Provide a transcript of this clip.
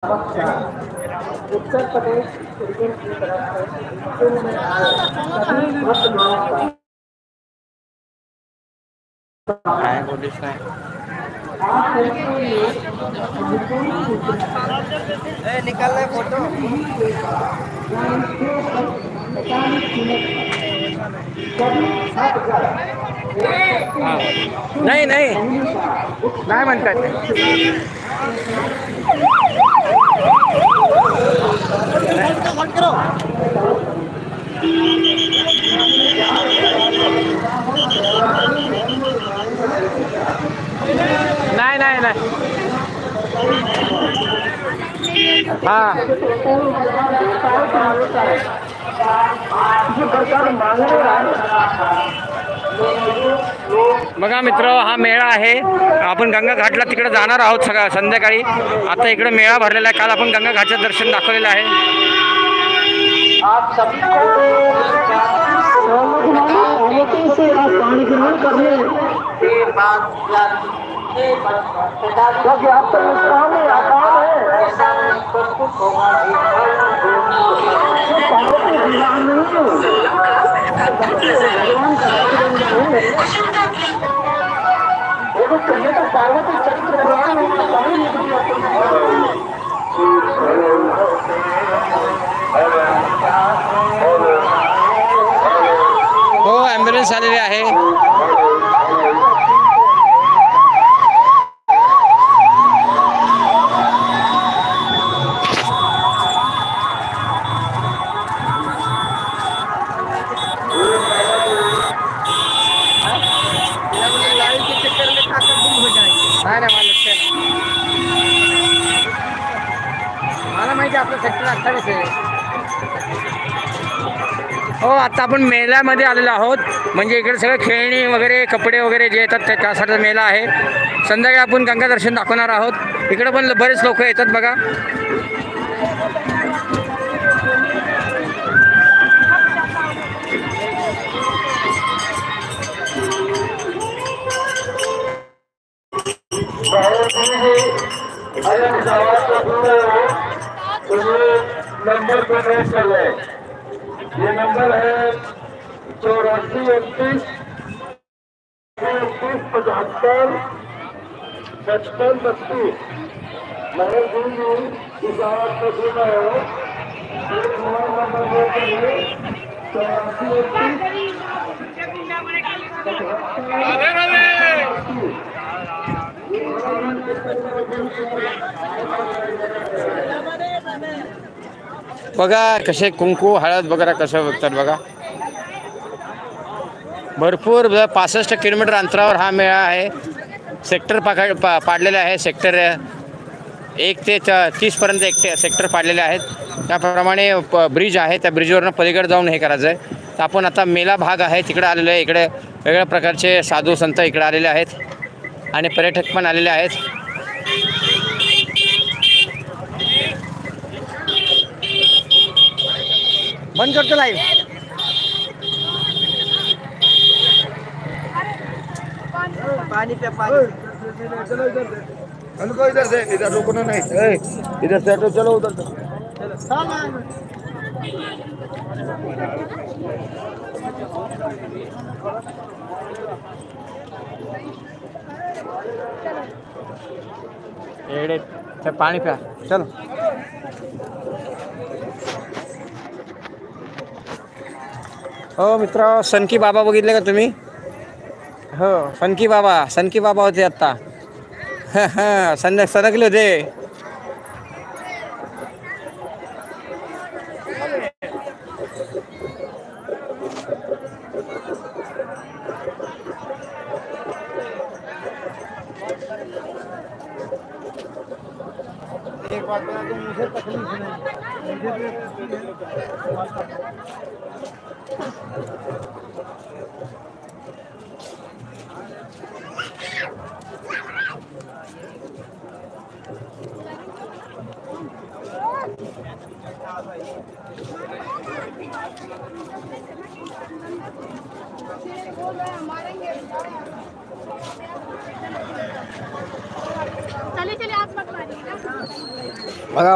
Uttar Pradesh cricket की तरफ से स्कूल में आए सभी छात्रों काय बोलीस नाही आप सबके लिए अनुकूल सूचना ए निकालना फोटो टाइम 6:45 सभी छात्र हा नाही नाही नाही म्हणतात ते नाही नाही नाही हा बघा मित्र हा मेळा आहे आपण गंगा घाटला तिकडे जाणार आहोत सगळं संध्याकाळी आता इकडे मेळा भरलेला आहे काल आपण गंगा घाटचं दर्शन दाखवलेलं आहे आप सभी को से आप पानी ग्रहण करने के बाद क्योंकि आप तो काम है आसान है ऐसा प्रस्तुत होगा पार्वती भगवान नहीं वो कहे तो पार्वती चरित्र हो ॲम्ब्युलन्स आलेली आहे नाही नाही मला माहिती आपलं सेक्टर 28 आहे हो आता आपण मेळ्यामध्ये आलेलो आहोत म्हणजे इकडे सगळं खेळणी वगैरे कपडे वगैरे जे येतात त्यासाठी मेळा आहे संध्याकाळी आपण गंगा दर्शन दाखवणार आहोत इकडे पण बरेच लोक येतात बघा नंबर को नोट कर ले ये नंबर है 8429 75 55 32 मैंने इस आवाज को सुना है एक मोबाइल नंबर नोट कर ले 8429 बघा कसे कुंकू हळद वगैरे कसं बघतात बघा भरपूर 65 किलोमीटर अंतरावर हा मेळा आहे सेक्टर पाडलेले आहे सेक्टर 1 ते 30 पर्यंत एक सेक्टर पाडलेले आहेत त्याप्रमाणे ब्रिज आहे त्या ब्रिजवरनं पलीकडे जाऊन हे करायचं आहे तर आपण आता मेला भाग आहे तिकडे आलेलो आहे इकडे वेगळ्या प्रकारचे साधू संत इकडे आलेले आहेत आणि पर्यटक पण आलेले आहेत बंद करतो लाईव्ह पानी पे पानी चलो इधर से इधर रुकना नहीं इधर से हटो चलो उधर पाणी प्या चलो हो मित्र सनकी बाबा बघितले का तुम्ही हो सनकी बाबा होते आता सनकले होते एक बात बता दूं मुझे तकलीफ नहीं चलिए चलिए आप मत मारिएगा। बघा